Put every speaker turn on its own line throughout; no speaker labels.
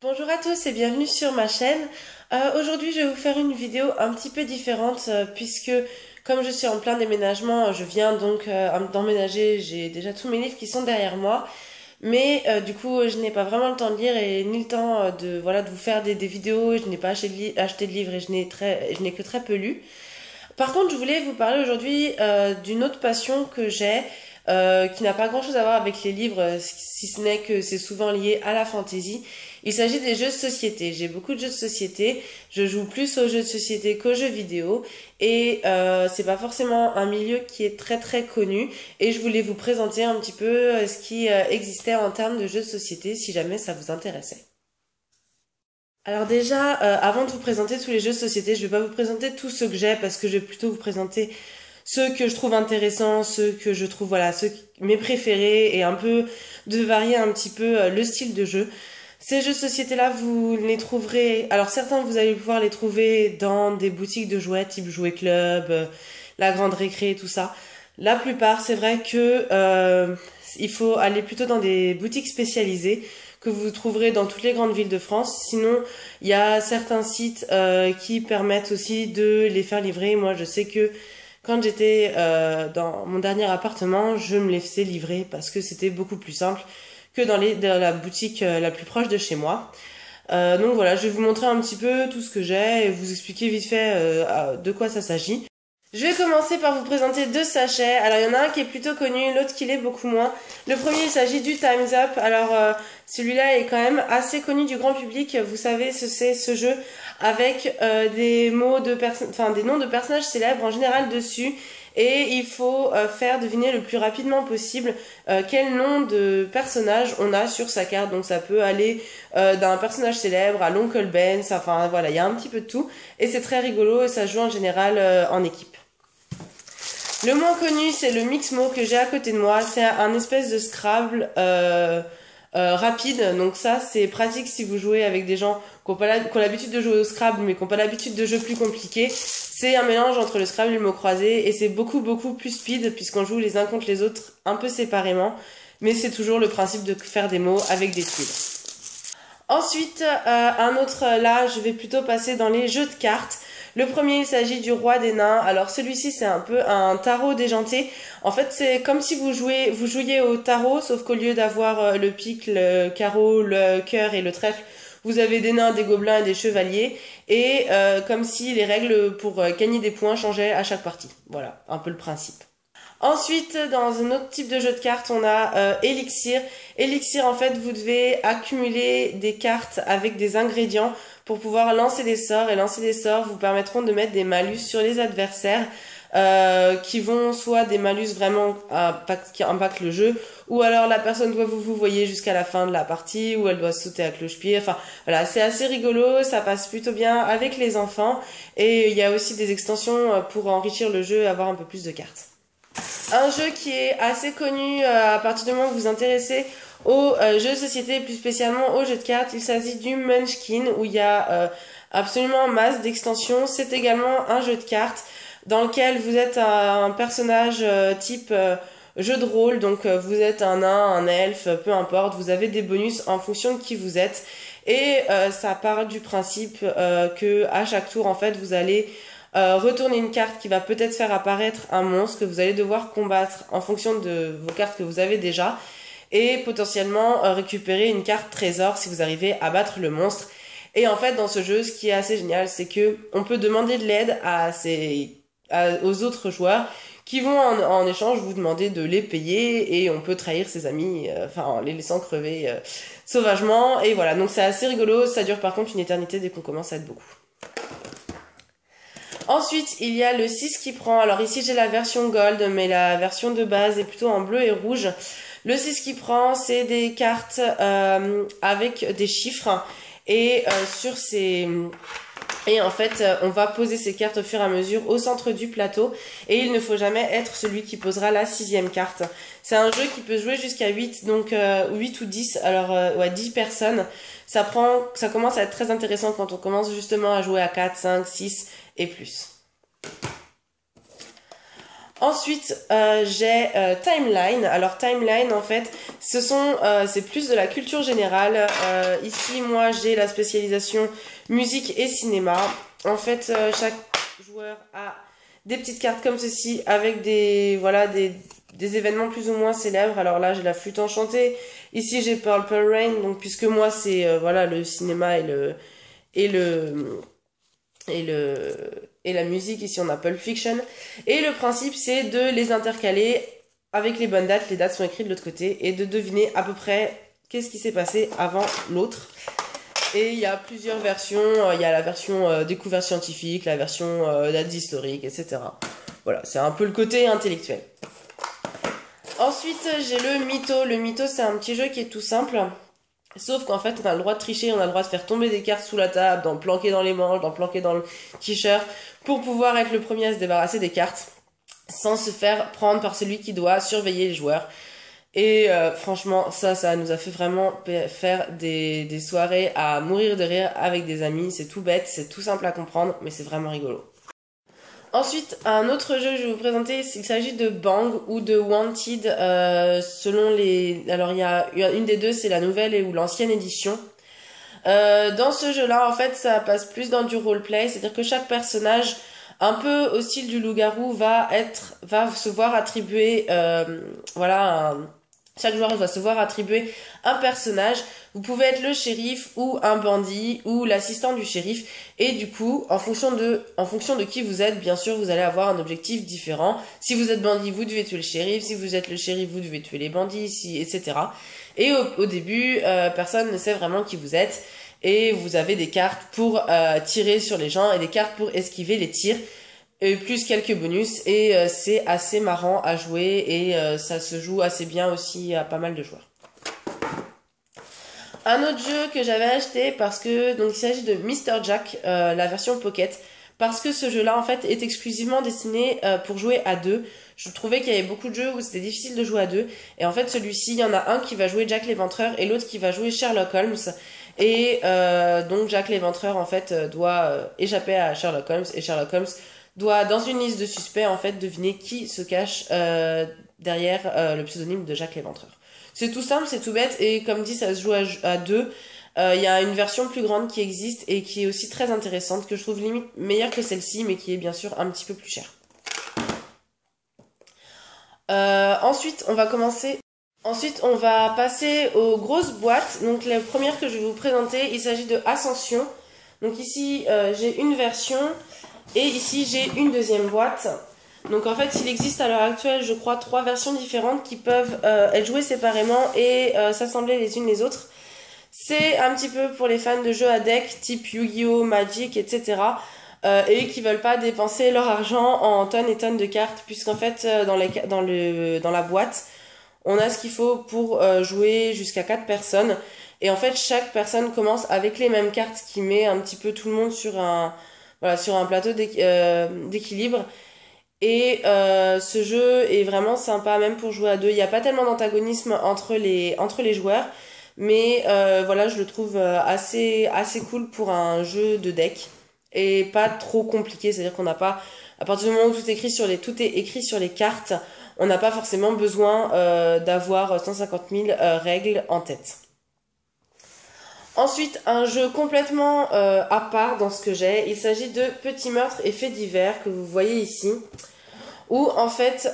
Bonjour à tous et bienvenue sur ma chaîne. Aujourd'hui, je vais vous faire une vidéo un petit peu différente puisque comme je suis en plein déménagement, je viens donc d'emménager, j'ai déjà tous mes livres qui sont derrière moi, mais du coup, je n'ai pas vraiment le temps de lire et ni le temps de vous faire des vidéos. Je n'ai pas acheté de livres et je n'ai que très peu lu. Par contre, je voulais vous parler aujourd'hui d'une autre passion que j'ai, qui n'a pas grand-chose à voir avec les livres, si ce n'est que c'est souvent lié à la fantaisie. Il s'agit des jeux de société. J'ai beaucoup de jeux de société. Je joue plus aux jeux de société qu'aux jeux vidéo. Et c'est pas forcément un milieu qui est très très connu. Et je voulais vous présenter un petit peu ce qui existait en termes de jeux de société, si jamais ça vous intéressait. Alors déjà, avant de vous présenter tous les jeux de société, je vais pas vous présenter tous ceux que j'ai parce que je vais plutôt vous présenter ceux que je trouve intéressants, ceux que je trouve, voilà, mes préférés et un peu de varier un petit peu le style de jeu. Ces jeux de société-là, vous les trouverez, alors certains vous allez pouvoir les trouver dans des boutiques de jouets type Jouet Club, la Grande Récré, tout ça. La plupart, c'est vrai que il faut aller plutôt dans des boutiques spécialisées que vous trouverez dans toutes les grandes villes de France. Sinon, il y a certains sites qui permettent aussi de les faire livrer. Moi, je sais que quand j'étais dans mon dernier appartement, je me les faisais livrer parce que c'était beaucoup plus simple que dans la boutique la plus proche de chez moi. Donc voilà, je vais vous montrer un petit peu tout ce que j'ai et vous expliquer vite fait de quoi ça s'agit. Je vais commencer par vous présenter deux sachets. Alors il y en a un qui est plutôt connu, l'autre qui l'est beaucoup moins. Le premier, il s'agit du Time's Up. Alors celui-là est quand même assez connu du grand public. Vous savez, c'est ce jeu avec des des noms de personnages célèbres en général dessus. Et il faut faire deviner le plus rapidement possible quel nom de personnage on a sur sa carte. Donc ça peut aller d'un personnage célèbre à l'Oncle Ben. Enfin voilà, il y a un petit peu de tout. Et c'est très rigolo et ça se joue en général en équipe. Le moins connu, c'est le Mixmo que j'ai à côté de moi. C'est un espèce de Scrabble rapide. Donc ça, c'est pratique si vous jouez avec des gens qui ont l'habitude de jouer au Scrabble, mais qui n'ont pas l'habitude de jeux plus compliqués. C'est un mélange entre le Scrabble et le mot croisé. Et c'est beaucoup, beaucoup plus speed, puisqu'on joue les uns contre les autres un peu séparément. Mais c'est toujours le principe de faire des mots avec des tuiles. Ensuite, un autre, là, je vais plutôt passer dans les jeux de cartes. Le premier, il s'agit du roi des nains. Alors celui-ci, c'est un peu un tarot déjanté. En fait, c'est comme si vous jouiez au tarot, sauf qu'au lieu d'avoir le pic, le carreau, le cœur et le trèfle, vous avez des nains, des gobelins et des chevaliers. Et comme si les règles pour gagner des points changeaient à chaque partie. Voilà, un peu le principe. Ensuite, dans un autre type de jeu de cartes, on a Elixir. Elixir, en fait, vous devez accumuler des cartes avec des ingrédients pour pouvoir lancer des sorts. Et lancer des sorts vous permettront de mettre des malus sur les adversaires qui vont soit des malus vraiment qui impactent le jeu, ou alors la personne doit vous voyez jusqu'à la fin de la partie, ou elle doit sauter à cloche-pied. Enfin, voilà, c'est assez rigolo, ça passe plutôt bien avec les enfants. Et il y a aussi des extensions pour enrichir le jeu et avoir un peu plus de cartes. Un jeu qui est assez connu à partir du moment où vous vous intéressez aux jeux de société et plus spécialement aux jeux de cartes, il s'agit du Munchkin où il y a absolument masse d'extensions. C'est également un jeu de cartes dans lequel vous êtes un personnage type jeu de rôle, donc vous êtes un nain, un elfe, peu importe, vous avez des bonus en fonction de qui vous êtes et ça part du principe que à chaque tour en fait vous allez retourner une carte qui va peut-être faire apparaître un monstre que vous allez devoir combattre en fonction de vos cartes que vous avez déjà et potentiellement récupérer une carte trésor si vous arrivez à battre le monstre. Et en fait dans ce jeu ce qui est assez génial c'est que on peut demander de l'aide aux autres joueurs qui vont en échange vous demander de les payer et on peut trahir ses amis en les laissant crever sauvagement et voilà donc c'est assez rigolo, ça dure par contre une éternité dès qu'on commence à être beaucoup. Ensuite, il y a le 6 qui prend. Alors ici, j'ai la version gold, mais la version de base est plutôt en bleu et rouge. Le 6 qui prend, c'est des cartes avec des chiffres. Et sur ces... Et en fait, on va poser ces cartes au fur et à mesure au centre du plateau. Et il ne faut jamais être celui qui posera la 6e carte. C'est un jeu qui peut jouer jusqu'à 8, donc 8 ou 10, alors ouais, 10 personnes. Ça commence à être très intéressant quand on commence justement à jouer à 4, 5, 6 et plus. Ensuite, j'ai Timeline. Alors Timeline, en fait, c'est plus de la culture générale. Ici, moi, j'ai la spécialisation musique et cinéma. En fait, chaque joueur a des petites cartes comme ceci avec des événements plus ou moins célèbres. Alors là, j'ai la flûte enchantée. Ici, j'ai Purple Rain. Donc, puisque moi, c'est le cinéma et le et la musique, ici on a Pulp Fiction. Et le principe c'est de les intercaler avec les bonnes dates, les dates sont écrites de l'autre côté, et de deviner à peu près qu'est-ce qui s'est passé avant l'autre. Et il y a plusieurs versions, il y a la version découverte scientifique, la version dates historiques, etc. Voilà, c'est un peu le côté intellectuel. Ensuite j'ai le Mytho. Le Mytho c'est un petit jeu qui est tout simple. Sauf qu'en fait, on a le droit de tricher, on a le droit de faire tomber des cartes sous la table, d'en planquer dans les manches, d'en planquer dans le t-shirt, pour pouvoir être le premier à se débarrasser des cartes, sans se faire prendre par celui qui doit surveiller les joueurs. Et franchement, ça nous a fait vraiment faire des soirées à mourir de rire avec des amis. C'est tout bête, c'est tout simple à comprendre, mais c'est vraiment rigolo. Ensuite, un autre jeu que je vais vous présenter, il s'agit de Bang ou de Wanted, selon les... Alors, il y a une des deux, c'est la nouvelle ou l'ancienne édition. Dans ce jeu-là, en fait, ça passe plus dans du roleplay, c'est-à-dire que chaque personnage, un peu au style du loup-garou, va se voir attribuer, chaque joueur va se voir attribuer un personnage. Vous pouvez être le shérif ou un bandit ou l'assistant du shérif. Et du coup, en fonction de qui vous êtes, bien sûr, vous allez avoir un objectif différent. Si vous êtes bandit, vous devez tuer le shérif. Si vous êtes le shérif, vous devez tuer les bandits, etc. Et au début, personne ne sait vraiment qui vous êtes. Et vous avez des cartes pour tirer sur les gens et des cartes pour esquiver les tirs. Plus quelques bonus et c'est assez marrant à jouer et ça se joue assez bien aussi à pas mal de joueurs. Un autre jeu que j'avais acheté parce que donc il s'agit de Mr. Jack, la version Pocket, parce que ce jeu-là en fait est exclusivement destiné pour jouer à deux. Je trouvais qu'il y avait beaucoup de jeux où c'était difficile de jouer à deux et en fait celui-ci, il y en a un qui va jouer Jack l'Éventreur et l'autre qui va jouer Sherlock Holmes. Et donc Jack l'Éventreur en fait doit échapper à Sherlock Holmes et Sherlock Holmes doit, dans une liste de suspects, en fait, deviner qui se cache derrière le pseudonyme de Jack l'Éventreur. C'est tout simple, c'est tout bête, et comme dit, ça se joue à deux. Il y a une version plus grande qui existe et qui est aussi très intéressante, que je trouve limite meilleure que celle-ci, mais qui est bien sûr un petit peu plus chère. Ensuite, on va passer aux grosses boîtes. Donc, la première que je vais vous présenter, il s'agit de Ascension. Donc ici, j'ai une version... Et ici, j'ai une deuxième boîte. Donc en fait, il existe à l'heure actuelle, je crois, 3 versions différentes qui peuvent être jouées séparément et s'assembler les unes les autres. C'est un petit peu pour les fans de jeux à deck type Yu-Gi-Oh, Magic, etc. Et qui veulent pas dépenser leur argent en tonnes et tonnes de cartes, puisqu'en fait, dans la boîte, on a ce qu'il faut pour jouer jusqu'à 4 personnes. Et en fait, chaque personne commence avec les mêmes cartes, ce qui met un petit peu tout le monde sur un plateau d'équilibre. Et ce jeu est vraiment sympa, même pour jouer à deux. Il n'y a pas tellement d'antagonisme entre les joueurs, mais je le trouve assez cool pour un jeu de deck et pas trop compliqué. C'est-à-dire qu'on n'a pas, à partir du moment où tout est écrit sur les cartes, on n'a pas forcément besoin d'avoir 150 000 règles en tête. Ensuite, un jeu complètement à part dans ce que j'ai. Il s'agit de Petits meurtres et faits divers que vous voyez ici. Où en fait,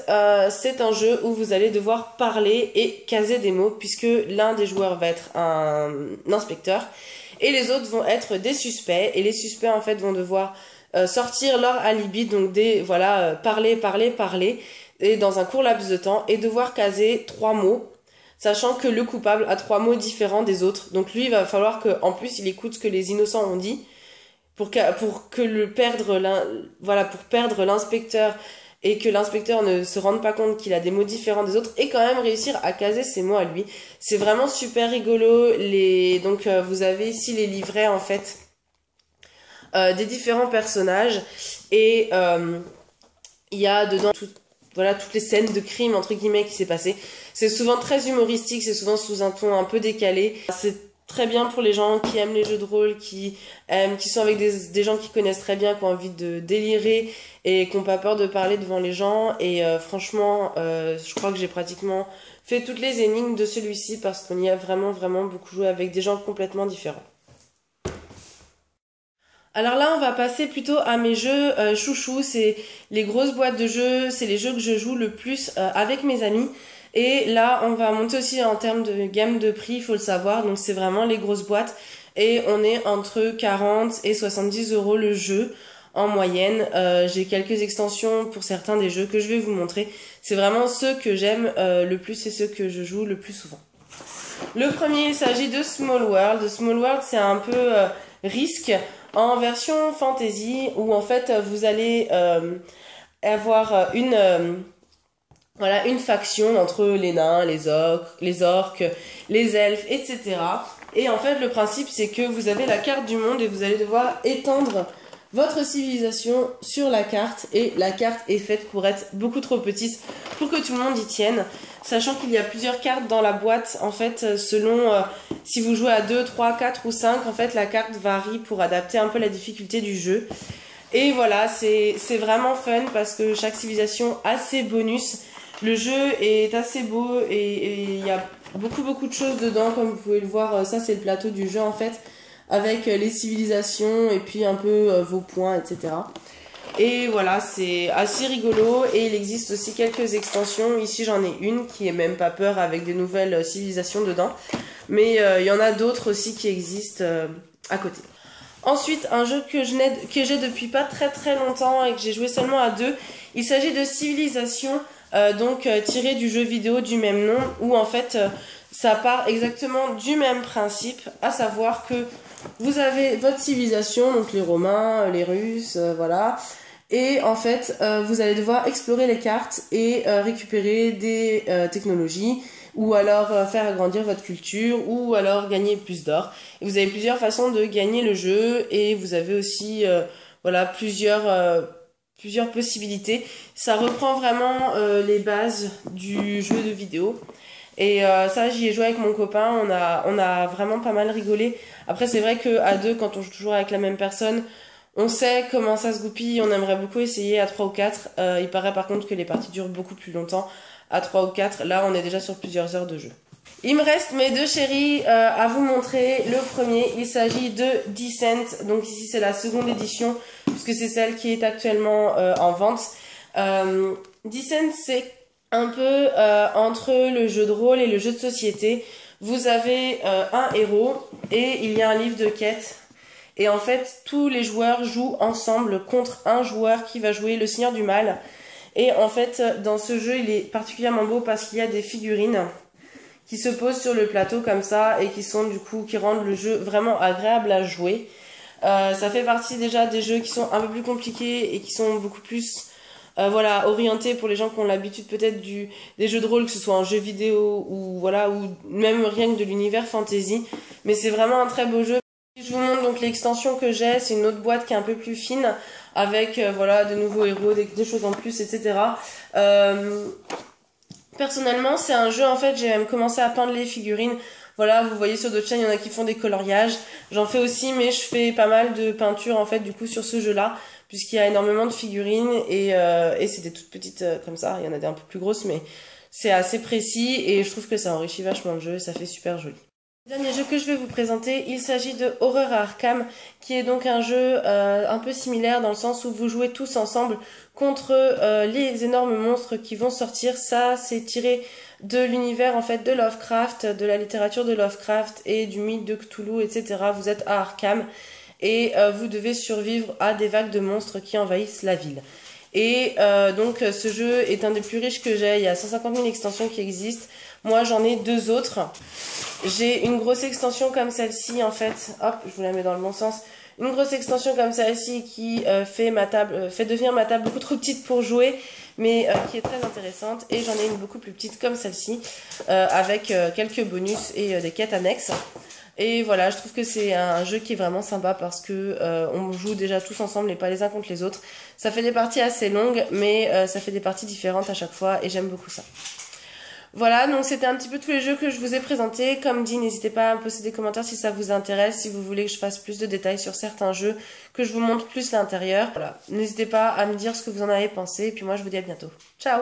c'est un jeu où vous allez devoir parler et caser des mots. Puisque l'un des joueurs va être un inspecteur. Et les autres vont être des suspects. Et les suspects en fait vont devoir sortir leur alibi. Donc parler. Et dans un court laps de temps. Et devoir caser 3 mots. Sachant que le coupable a 3 mots différents des autres. Donc lui, il va falloir qu'en plus, il écoute ce que les innocents ont dit pour perdre l'inspecteur et que l'inspecteur ne se rende pas compte qu'il a des mots différents des autres et quand même réussir à caser ses mots à lui. C'est vraiment super rigolo. Donc vous avez ici les livrets en fait des différents personnages et il y a dedans toutes les scènes de crime entre guillemets qui s'est passé. C'est souvent très humoristique, c'est souvent sous un ton un peu décalé. C'est très bien pour les gens qui aiment les jeux de rôle, qui sont avec des gens qui connaissent très bien, qui ont envie de délirer et qui n'ont pas peur de parler devant les gens. Et franchement, je crois que j'ai pratiquement fait toutes les énigmes de celui-ci parce qu'on y a vraiment, vraiment beaucoup joué avec des gens complètement différents. Alors là, on va passer plutôt à mes jeux chouchous. C'est les grosses boîtes de jeux, c'est les jeux que je joue le plus avec mes amis. Et là, on va monter aussi en termes de gamme de prix, il faut le savoir. Donc c'est vraiment les grosses boîtes. Et on est entre 40 et 70 euros le jeu en moyenne. J'ai quelques extensions pour certains des jeux que je vais vous montrer. C'est vraiment ceux que j'aime le plus et ceux que je joue le plus souvent. Le premier, il s'agit de Small World. Small World, c'est un peu Risk en version fantasy où en fait vous allez avoir une faction entre les nains, les orques, les elfes, etc. Et en fait le principe c'est que vous avez la carte du monde et vous allez devoir étendre votre civilisation sur la carte et la carte est faite pour être beaucoup trop petite pour que tout le monde y tienne, sachant qu'il y a plusieurs cartes dans la boîte en fait selon si vous jouez à 2, 3, 4 ou 5 en fait la carte varie pour adapter un peu la difficulté du jeu et voilà c'est vraiment fun parce que chaque civilisation a ses bonus, le jeu est assez beau et il y a beaucoup de choses dedans comme vous pouvez le voir, ça c'est le plateau du jeu en fait avec les civilisations et puis un peu vos points, etc. Et voilà, c'est assez rigolo et il existe aussi quelques extensions. Ici j'en ai une qui est même pas peur avec des nouvelles civilisations dedans. Mais il y en a d'autres aussi qui existent à côté. Ensuite, un jeu que j'ai depuis pas très longtemps et que j'ai joué seulement à 2. Il s'agit de Civilization, tiré du jeu vidéo du même nom où en fait ça part exactement du même principe, à savoir que vous avez votre civilisation, donc les Romains, les Russes, voilà. Et en fait, vous allez devoir explorer les cartes et récupérer des technologies ou alors faire agrandir votre culture ou alors gagner plus d'or. Et vous avez plusieurs façons de gagner le jeu et vous avez aussi plusieurs possibilités. Ça reprend vraiment les bases du jeu de vidéo. Et ça, j'y ai joué avec mon copain, on a vraiment pas mal rigolé. Après, c'est vrai qu'à 2, quand on joue toujours avec la même personne, on sait comment ça se goupille, on aimerait beaucoup essayer à 3 ou 4. Il paraît par contre que les parties durent beaucoup plus longtemps à 3 ou 4. Là, on est déjà sur plusieurs heures de jeu. Il me reste mes deux chéris à vous montrer. Le premier, il s'agit de Descent. Donc ici, c'est la seconde édition, puisque c'est celle qui est actuellement en vente. Descent, c'est un peu entre le jeu de rôle et le jeu de société. Vous avez un héros et il y a un livre de quêtes. Et en fait, tous les joueurs jouent ensemble contre un joueur qui va jouer le Seigneur du Mal. Et en fait, dans ce jeu, il est particulièrement beau parce qu'il y a des figurines qui se posent sur le plateau comme ça et qui rendent le jeu vraiment agréable à jouer. Ça fait partie déjà des jeux qui sont un peu plus compliqués et qui sont beaucoup plus orientés pour les gens qui ont l'habitude peut-être des jeux de rôle, que ce soit en jeu vidéo ou même rien que de l'univers fantasy. Mais c'est vraiment un très beau jeu. Je vous montre donc l'extension que j'ai, c'est une autre boîte qui est un peu plus fine avec de nouveaux héros, des choses en plus, etc. Personnellement, c'est un jeu, en fait, j'ai même commencé à peindre les figurines. Voilà, vous voyez sur d'autres chaînes, il y en a qui font des coloriages. J'en fais aussi, mais je fais pas mal de peinture, en fait, du coup, sur ce jeu-là, puisqu'il y a énormément de figurines et c'est des toutes petites comme ça. Il y en a des un peu plus grosses, mais c'est assez précis et je trouve que ça enrichit vachement le jeu et ça fait super joli. Le dernier jeu que je vais vous présenter, il s'agit de Horror Arkham, qui est donc un jeu un peu similaire dans le sens où vous jouez tous ensemble contre les énormes monstres qui vont sortir. Ça, c'est tiré de l'univers en fait de Lovecraft, de la littérature de Lovecraft et du mythe de Cthulhu, etc. Vous êtes à Arkham et vous devez survivre à des vagues de monstres qui envahissent la ville. Et donc ce jeu est un des plus riches que j'ai, il y a 150 000 extensions qui existent. Moi j'en ai 2 autres. J'ai une grosse extension comme celle-ci en fait, hop je vous la mets dans le bon sens. Une grosse extension comme celle-ci qui fait devenir ma table beaucoup trop petite pour jouer, mais qui est très intéressante. Et j'en ai une beaucoup plus petite comme celle-ci, avec quelques bonus et des quêtes annexes. Et voilà, je trouve que c'est un jeu qui est vraiment sympa parce que on joue déjà tous ensemble et pas les uns contre les autres. Ça fait des parties assez longues, mais ça fait des parties différentes à chaque fois et j'aime beaucoup ça. Voilà, donc c'était un petit peu tous les jeux que je vous ai présentés. Comme dit, n'hésitez pas à me poser des commentaires si ça vous intéresse, si vous voulez que je fasse plus de détails sur certains jeux, que je vous montre plus l'intérieur. Voilà, n'hésitez pas à me dire ce que vous en avez pensé, et puis moi je vous dis à bientôt. Ciao!